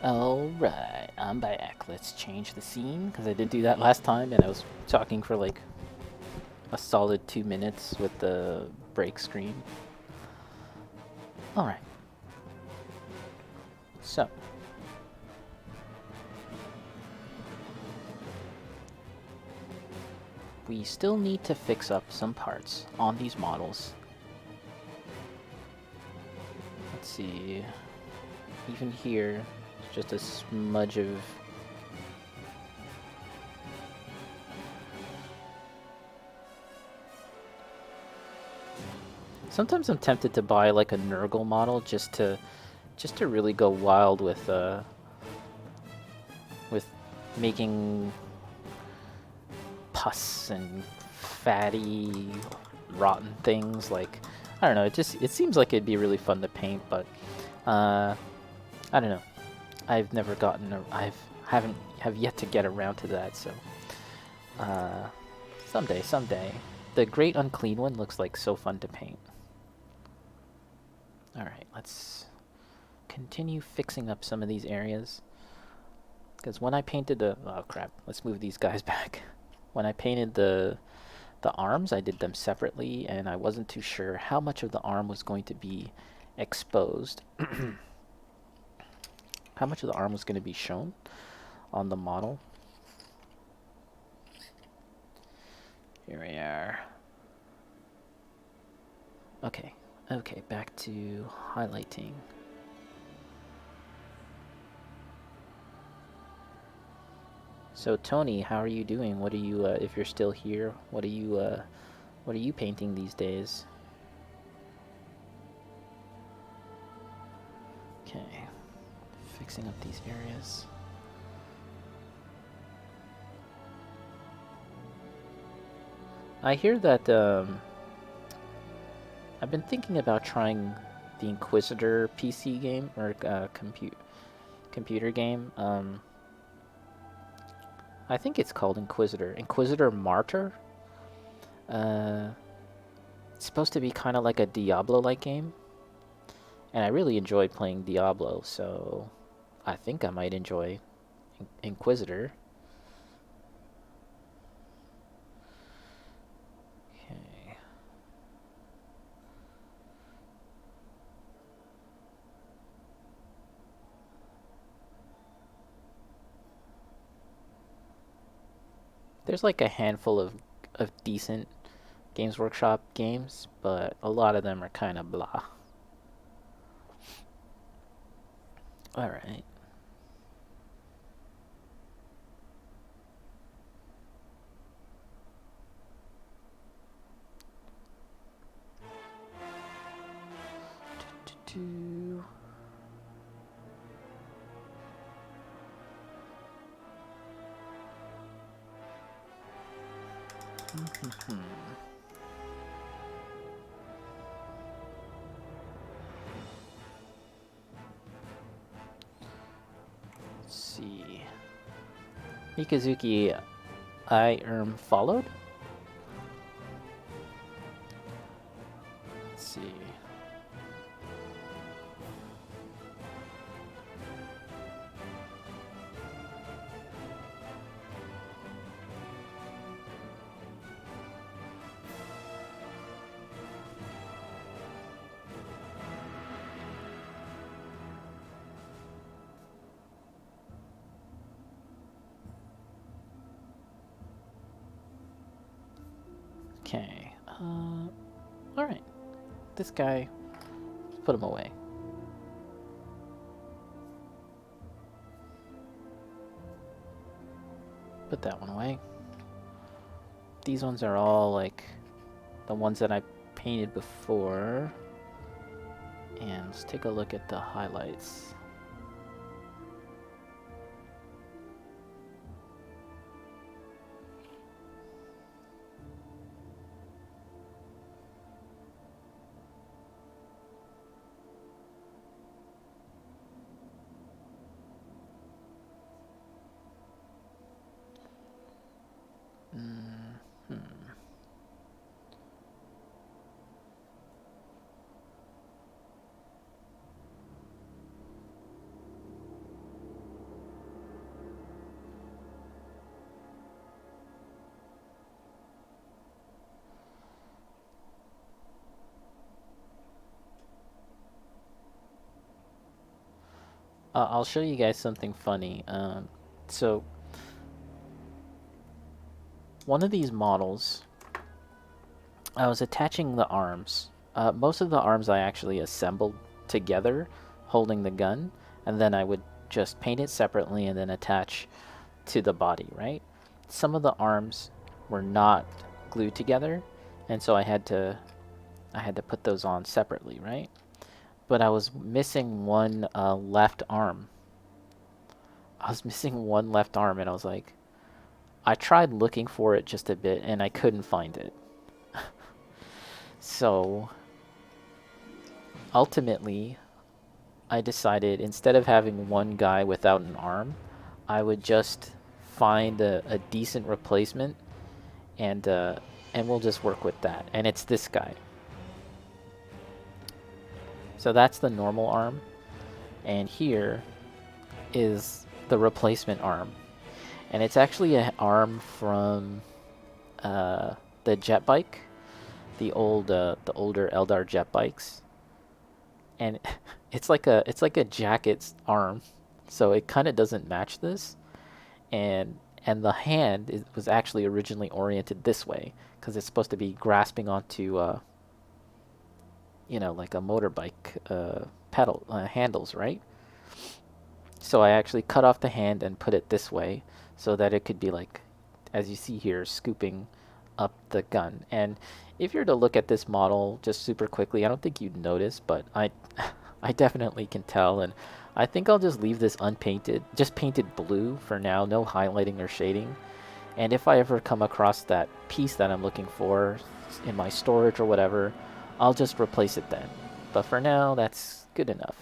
Alright, I'm back. Let's change the scene, because I did do that last time, and I was talking for like a solid 2 minutes with the break screen. Alright. So. We still need to fix up some parts on these models. Let's see. Even here, it's just a smudge of... Sometimes I'm tempted to buy like a Nurgle model just to really go wild with making pus and fatty, rotten things. Like, I don't know. It seems like it'd be really fun to paint, but I don't know. I've never gotten. Have yet to get around to that. So someday. The Great Unclean One looks like so fun to paint. All right, let's continue fixing up some of these areas. Because when I painted the... Oh, crap. Let's move these guys back. When I painted the arms, I did them separately, and I wasn't too sure how much of the arm was going to be exposed. How much of the arm was going to be shown on the model. Here we are. Okay, back to highlighting. So Tony, how are you doing? What are you, if you're still here, what are you painting these days? Okay, fixing up these areas. I hear that, I've been thinking about trying the Inquisitor PC game, or computer game. I think it's called Inquisitor Martyr. It's supposed to be kind of like a Diablo-like game. And I really enjoyed playing Diablo, so I think I might enjoy Inquisitor. Okay. There's like a handful of decent Games Workshop games, but a lot of them are kind of blah. Alright. Let's see. Mikazuki, I followed? Let's see. Okay. Alright. This guy, let's put him away. Put that one away. These ones are all like the ones that I painted before. And let's take a look at the highlights. I'll show you guys something funny. So one of these models, I was attaching the arms. Most of the arms I actually assembled together, holding the gun, and then I would just paint it separately and then attach to the body, right? Some of the arms were not glued together, and so I had to put those on separately, right? But I was missing one left arm. I was missing one left arm, and I was like, I tried looking for it just a bit, and I couldn't find it. So ultimately, I decided instead of having one guy without an arm, I would just find a decent replacement, and we'll just work with that. And it's this guy. So that's the normal arm, and here is the replacement arm, and it's actually an arm from the jet bike, the older Eldar jet bikes, and it's like a jacket's arm, so it kind of doesn't match this, and the hand was actually originally oriented this way because it's supposed to be grasping onto like a motorbike pedal handles, right? So I actually cut off the hand and put it this way so that it could be like, as you see here, scooping up the gun. And if you're to look at this model just super quickly, I don't think you'd notice, but I I definitely can tell. And I think I'll just leave this unpainted, just painted blue for now, no highlighting or shading. And if I ever come across that piece that I'm looking for in my storage or whatever, I'll just replace it then. But for now, that's good enough.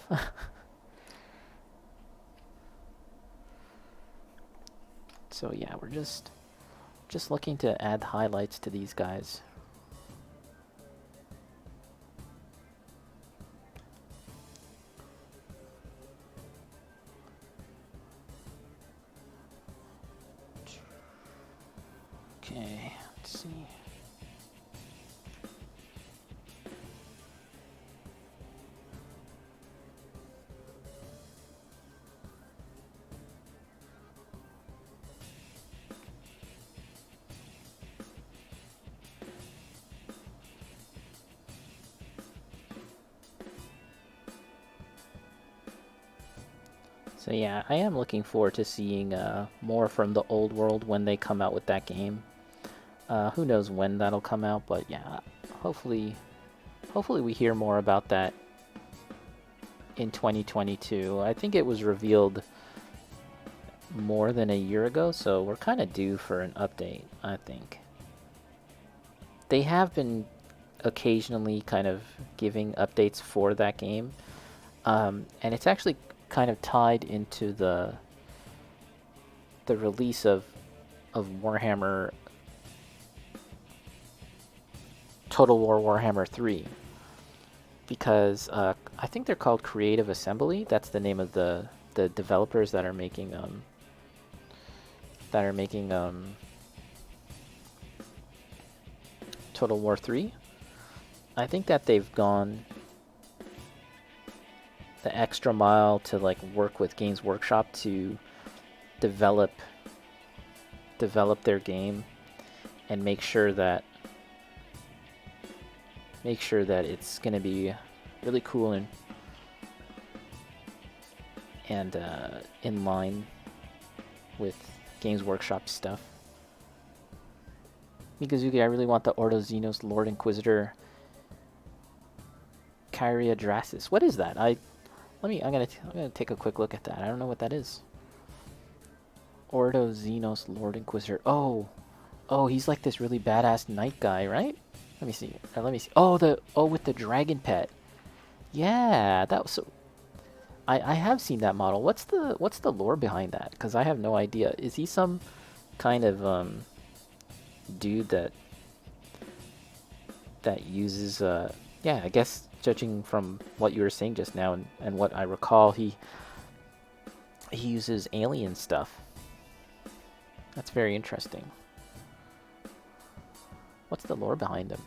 So yeah, we're just looking to add highlights to these guys. Okay, let's see. So yeah, I am looking forward to seeing more from the old world when they come out with that game. Who knows when that'll come out, but yeah, hopefully we hear more about that in 2022. I think it was revealed more than a year ago, so we're kind of due for an update, I think. They have been occasionally kind of giving updates for that game, and it's actually kind of tied into the release of Warhammer Total War Warhammer 3, because I think they're called Creative Assembly. That's the name of the developers that are making Total War 3. I think that they've gone the extra mile to like work with Games Workshop to develop their game and make sure that it's gonna be really cool and in line with Games Workshop stuff. Mikazuki, I really want the Ordo Xenos Lord Inquisitor Kyria Drasis. What is that? I'm gonna take a quick look at that. I don't know what that is. Ordo Xenos Lord Inquisitor. Oh, he's like this really badass knight guy, right? Let me see. Oh, with the dragon pet. Yeah, that was so. I have seen that model. What's the lore behind that? Because I have no idea. Is he some kind of dude that uses yeah, I guess judging from what you were saying just now and what I recall, he uses alien stuff. That's very interesting. What's the lore behind him?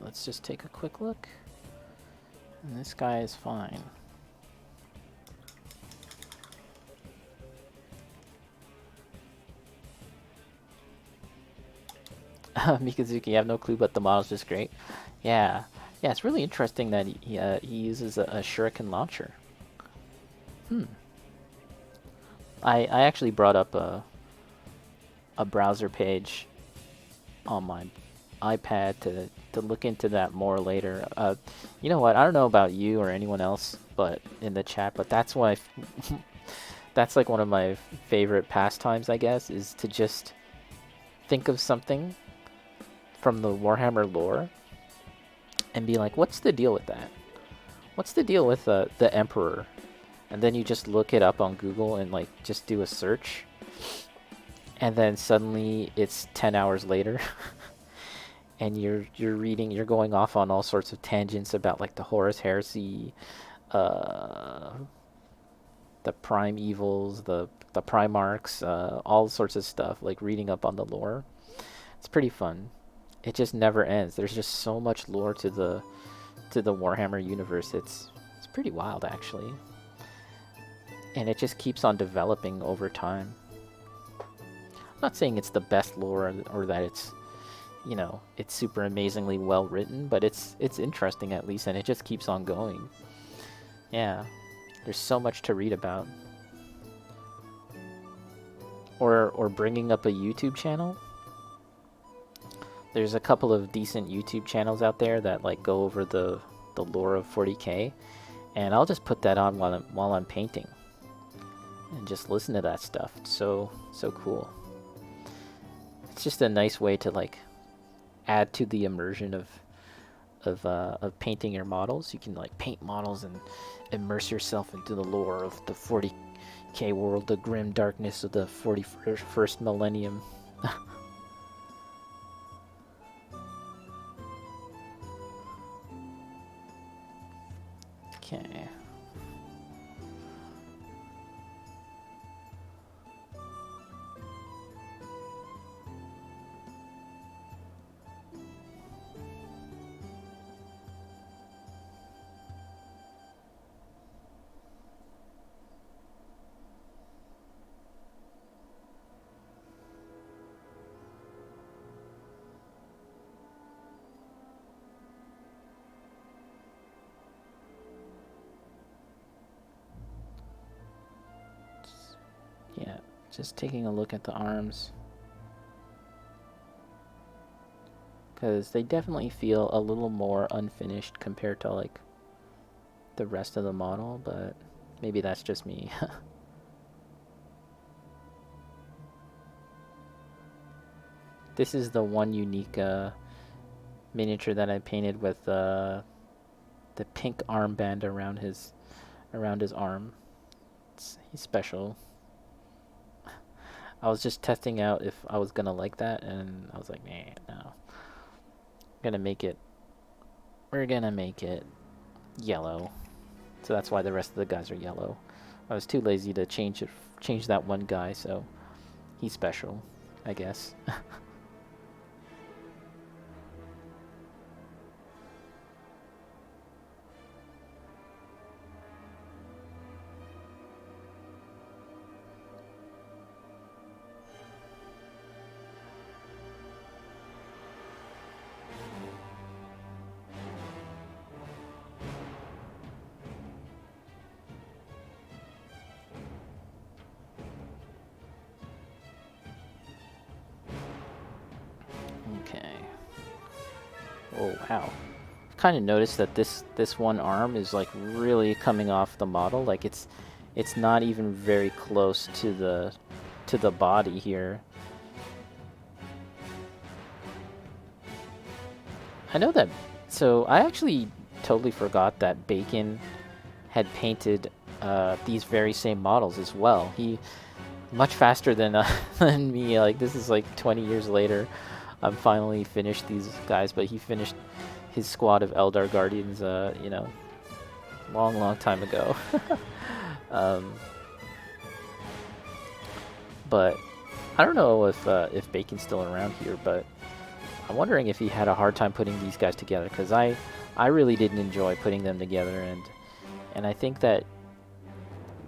let's just take a quick look. And this guy is fine. Mikazuki, you have no clue, but the model's just great. Yeah. Yeah, it's really interesting that he uses a shuriken launcher. I actually brought up a browser page on my iPad to look into that more later. You know what? I don't know about you or anyone else, but in the chat, but that's why that's like one of my favorite pastimes, I guess, is to just think of something from the Warhammer lore and be like, what's the deal with that? What's the deal with the Emperor? And then you just look it up on Google and like just do a search. And then suddenly it's 10 hours later. And you're going off on all sorts of tangents about like the Horus Heresy, the Prime Evils, the Primarchs, all sorts of stuff, like reading up on the lore. It's pretty fun. It just never ends. There's just so much lore to the Warhammer universe. It's pretty wild, actually. And it just keeps on developing over time. I'm not saying it's the best lore or that it's, you know, it's super amazingly well written, but it's interesting at least, and it just keeps on going. Yeah, there's so much to read about. Or bringing up a YouTube channel. There's a couple of decent YouTube channels out there that like go over the lore of 40k, and I'll just put that on while I'm painting, and just listen to that stuff. It's so cool. It's just a nice way to like add to the immersion of painting your models. You can like paint models and immerse yourself into the lore of the 40k world, the grim darkness of the 41st millennium. Okay. Yeah, just taking a look at the arms, because they definitely feel a little more unfinished compared to like the rest of the model, but maybe that's just me. This is the one unique miniature that I painted with the pink armband around his arm. He's special. I was just testing out if I was gonna like that, and I was like, nah, no. We're gonna make it yellow. So that's why the rest of the guys are yellow. I was too lazy to change that one guy, so he's special, I guess. Okay. Oh wow. Kind of noticed that this one arm is like really coming off the model. Like it's not even very close to the body here. I know that. So I actually totally forgot that Bacon had painted these very same models as well. He much faster than than me. Like this is like 20 years later. I'm finally finished these guys, but he finished his squad of Eldar Guardians, you know, long time ago. But I don't know if Bacon's still around here, but I'm wondering if he had a hard time putting these guys together, because I really didn't enjoy putting them together, and I think that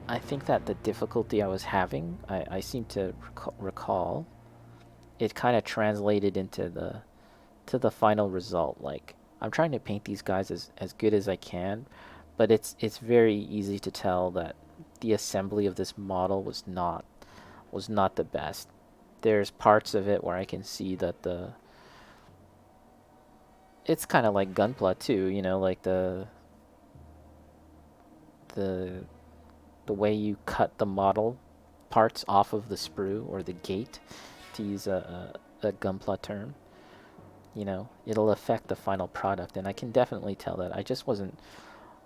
the difficulty I was having, I seem to recall, it kind of translated into the final result. Like, I'm trying to paint these guys as good as I can, but it's very easy to tell that the assembly of this model was not the best. There's parts of it where I can see that it's kind of like Gunpla too, you know, like the way you cut the model parts off of the sprue or the gate, to use a Gunpla term. You know, it'll affect the final product, and I can definitely tell that.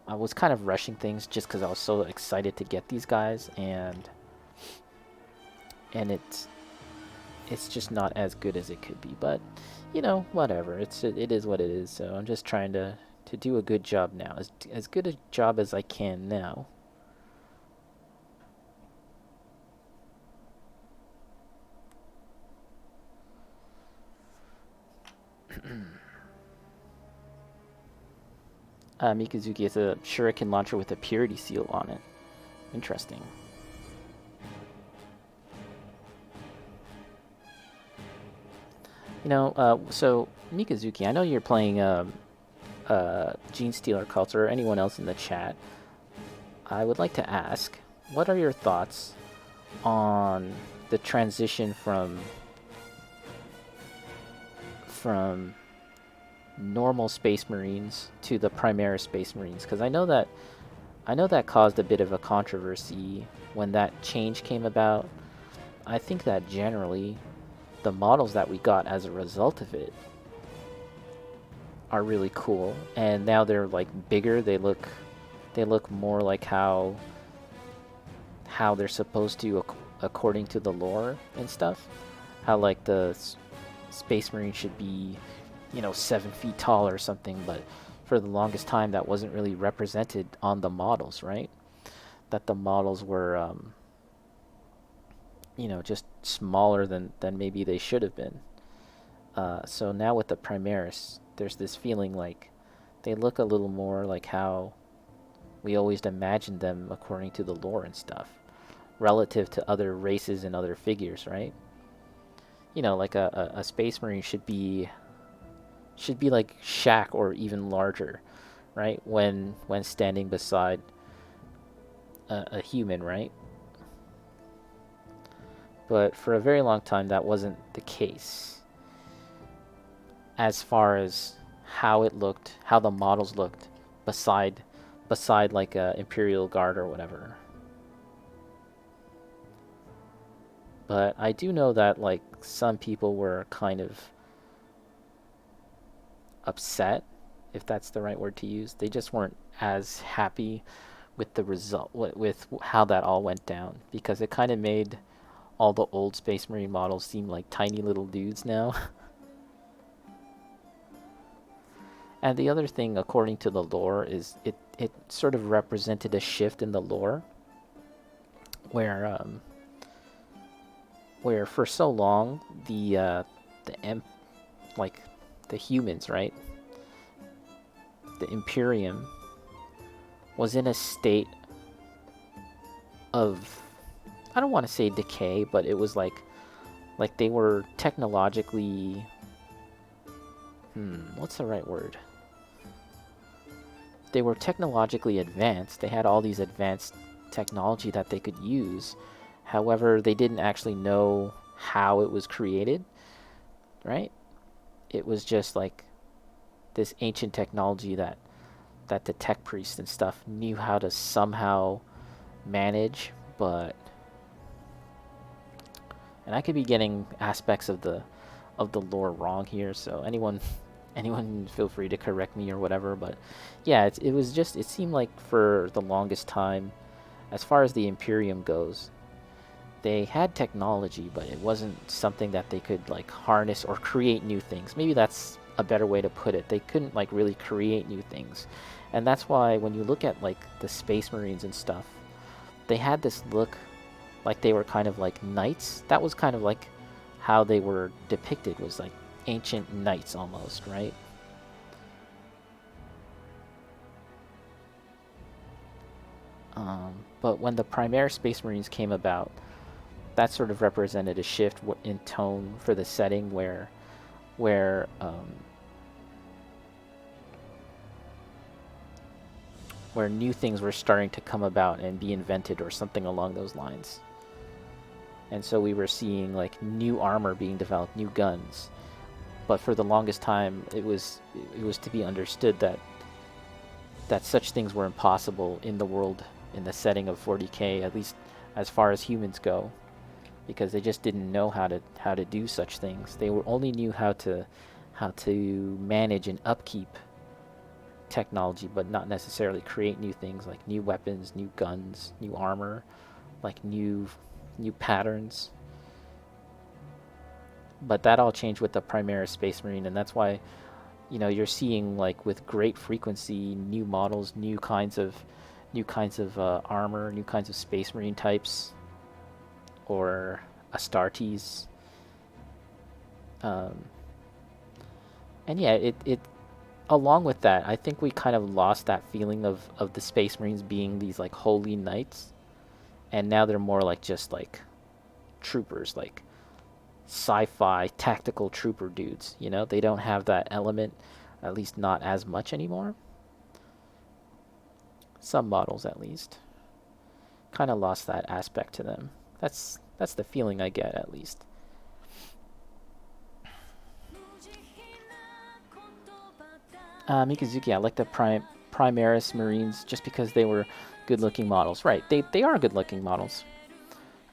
I was kind of rushing things just because I was so excited to get these guys, and it's just not as good as it could be. But, you know, whatever. It is what it is. So I'm just trying to do a good job now, as good a job as I can now. Mikazuki is a shuriken launcher with a purity seal on it. Interesting. You know, so Mikazuki, I know you're playing Gene Stealer Cults, or anyone else in the chat. I would like to ask, what are your thoughts on the transition from normal Space Marines to the Primaris Space Marines? Because I know that caused a bit of a controversy when that change came about. I think that generally the models that we got as a result of it are really cool, and now they're like bigger. They look more like how they're supposed to according to the lore and stuff. How like the Space Marine should be, you know, 7 feet tall or something, but for the longest time that wasn't really represented on the models, right? That the models were you know, just smaller than maybe they should have been. So now with the Primaris, there's this feeling like they look a little more like how we always imagined them according to the lore and stuff, relative to other races and other figures, right? You know, like a Space Marine should be like Shaq or even larger, right? When standing beside a human, right? But for a very long time, that wasn't the case. As far as how it looked, how the models looked, beside like a Imperial Guard or whatever. But I do know that like some people were kind of upset, if that's the right word to use. They just weren't as happy with the result, with how that all went down, because it kind of made all the old Space Marine models seem like tiny little dudes now. And the other thing, according to the lore, is it sort of represented a shift in the lore, where for so long the humans, right? The Imperium was in a state of, I don't want to say decay, but it was like they were technologically, what's the right word? They were technologically advanced. They had all these advanced technology that they could use. However, they didn't actually know how it was created, right? It was just like this ancient technology that the tech priests and stuff knew how to somehow manage, but, and I could be getting aspects of the lore wrong here, so anyone feel free to correct me or whatever. But yeah, it was just, it seemed like for the longest time, as far as the Imperium goes, they had technology, but it wasn't something that they could like harness or create new things. Maybe that's a better way to put it. They couldn't like really create new things. And that's why when you look at like the Space Marines and stuff, they had this look like they were kind of like knights. That was kind of like how they were depicted, was like ancient knights almost, right? But when the Primaris Space Marines came about, that sort of represented a shift in tone for the setting where new things were starting to come about and be invented or something along those lines. And so we were seeing like new armor being developed, new guns. But for the longest time, it was to be understood that such things were impossible in the world, in the setting of 40k, at least as far as humans go, because they just didn't know how to do such things. They only knew how to manage and upkeep technology, but not necessarily create new things like new weapons, new guns, new armor, like new patterns. But that all changed with the Primaris Space Marine, and that's why, you know, you're seeing like with great frequency new models, new kinds of armor, new kinds of Space Marine types, or Astartes. And yeah, it along with that, I think we kind of lost that feeling of the Space Marines being these like holy knights, and now they're more like just like troopers, like sci-fi tactical trooper dudes. You know, they don't have that element, at least not as much anymore. Some models, at least, kind of lost that aspect to them. That's the feeling I get, at least. Mikazuki, I like the Primaris Marines just because they were good-looking models. Right, they are good-looking models.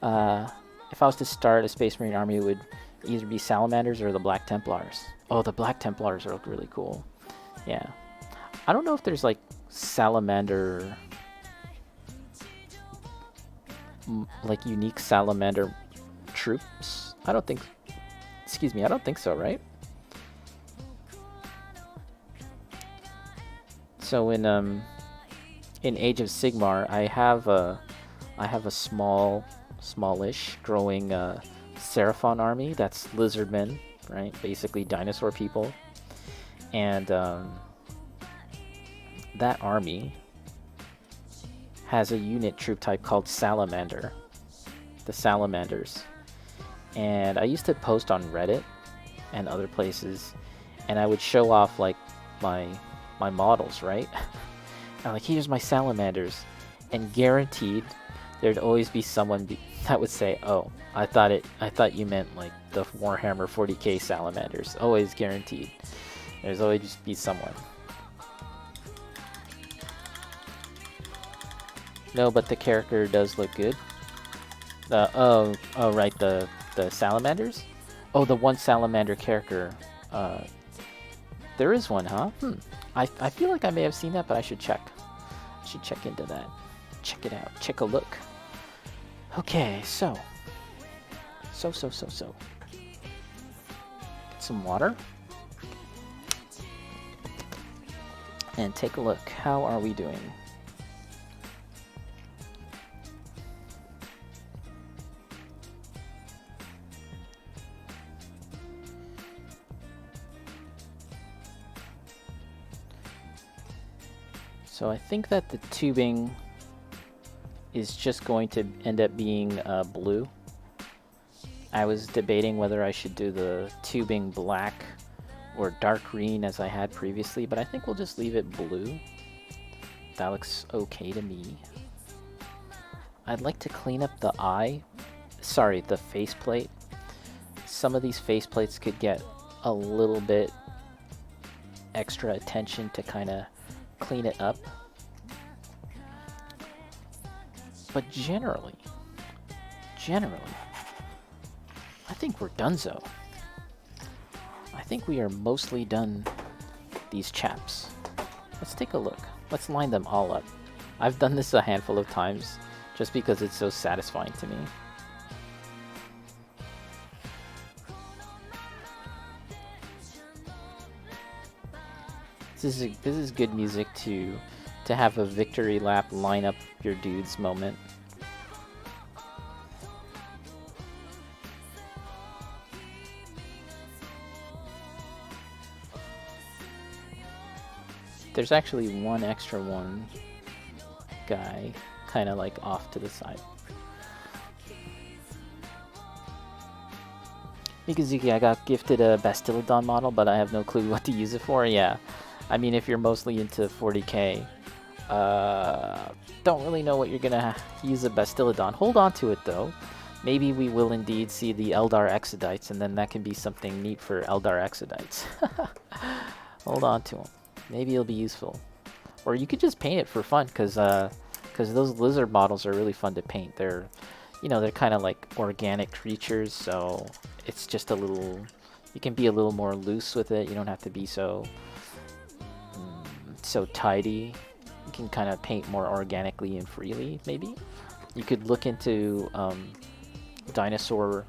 If I was to start a Space Marine army, it would either be Salamanders or the Black Templars. Oh, the Black Templars look really cool. Yeah. I don't know if there's like Salamander, like unique Salamander troops. I don't think so, right? So in Age of Sigmar, I have a smallish growing Seraphon army that's lizardmen, right? Basically dinosaur people. And that army has a unit troop type called Salamander. The Salamanders. And I used to post on Reddit and other places, and I would show off like my models, right? And like, here's my Salamanders, and guaranteed there'd always be someone that would say, "Oh, I thought you meant like the Warhammer 40k Salamanders." Always guaranteed. There's always just be someone. No, but the character does look good. Oh, right, the Salamanders? Oh, the one Salamander character. There is one, huh? I feel like I may have seen that, but I should check. I should check into that. Check it out. Check a look. Okay, so. Get some water. And take a look. How are we doing? So I think that the tubing is just going to end up being blue. I was debating whether I should do the tubing black or dark green as I had previously, but I think we'll just leave it blue. That looks okay to me. I'd like to clean up the the faceplate. Some of these faceplates could get a little bit extra attention to kind of clean it up. But generally, I think we're donezo. I think we are mostly done these chaps. Let's take a look. Let's line them all up. I've done this a handful of times just because it's so satisfying to me. This is good music to have a victory lap line up your dudes moment. There's actually one extra one guy kind of like off to the side. Mikazuki, I got gifted a Bastillodon model, but I have no clue what to use it for. Yeah, I mean, if you're mostly into 40k, don't really know what you're gonna use a Bastillodon. Hold on to it though. Maybe we will indeed see the Eldar Exodites, and then that can be something neat for Eldar Exodites. Hold on to them. Maybe it'll be useful. Or you could just paint it for fun, because those lizard models are really fun to paint. They're, you know, they're kind of like organic creatures, so it's just a little, you can be a little more loose with it. You don't have to be so so tidy. You can kind of paint more organically and freely, maybe. You could look into dinosaur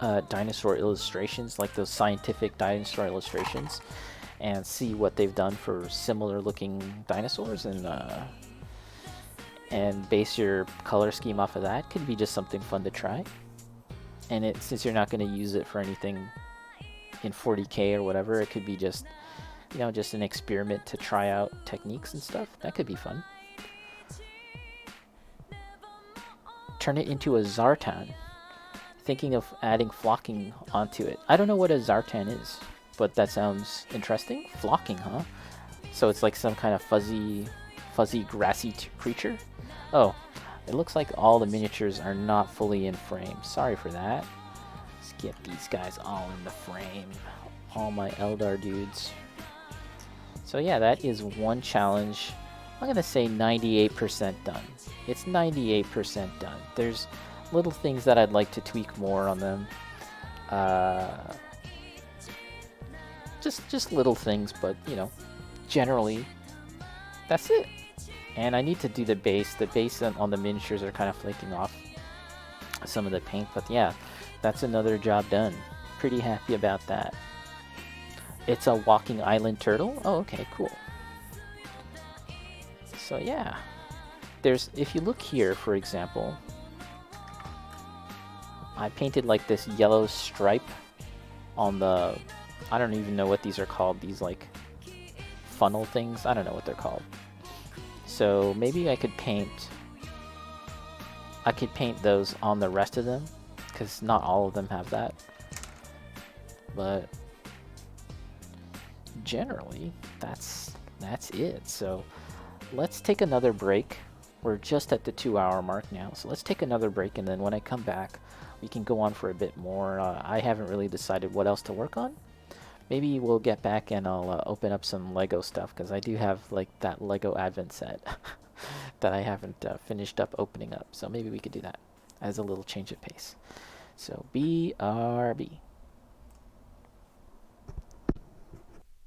illustrations, like those scientific dinosaur illustrations, and see what they've done for similar looking dinosaurs, and base your color scheme off of that. Could be just something fun to try. And since you're not going to use it for anything in 40k or whatever, it could be just, you know, just an experiment to try out techniques and stuff. That could be fun. Turn it into a Zartan. Thinking of adding flocking onto it. I don't know what a Zartan is, but that sounds interesting. Flocking, huh? So it's like some kind of fuzzy grassy creature? Oh, it looks like all the miniatures are not fully in frame. Sorry for that. Let's get these guys all in the frame. All my Eldar dudes. So yeah, that is one challenge. I'm gonna say 98% done. It's 98% done. There's little things that I'd like to tweak more on them. Just little things, but you know, generally, that's it. And I need to do the base. The base on the miniatures are kind of flaking off some of the paint, but yeah, that's another job done. Pretty happy about that. It's a walking island turtle. Oh, okay, cool. So yeah, if you look here, for example, I painted like this yellow stripe on the, I don't even know what these are called, these like funnel things. I don't know what they're called. So maybe I could paint those on the rest of them, because not all of them have that. But generally, that's it. So let's take another break. We're just at the 2-hour mark now, so let's take another break, and then when I come back, we can go on for a bit more. I haven't really decided what else to work on. Maybe we'll get back and I'll open up some Lego stuff, because I do have like that Lego Advent set that I haven't finished up opening up. So maybe we could do that as a little change of pace. So BRB.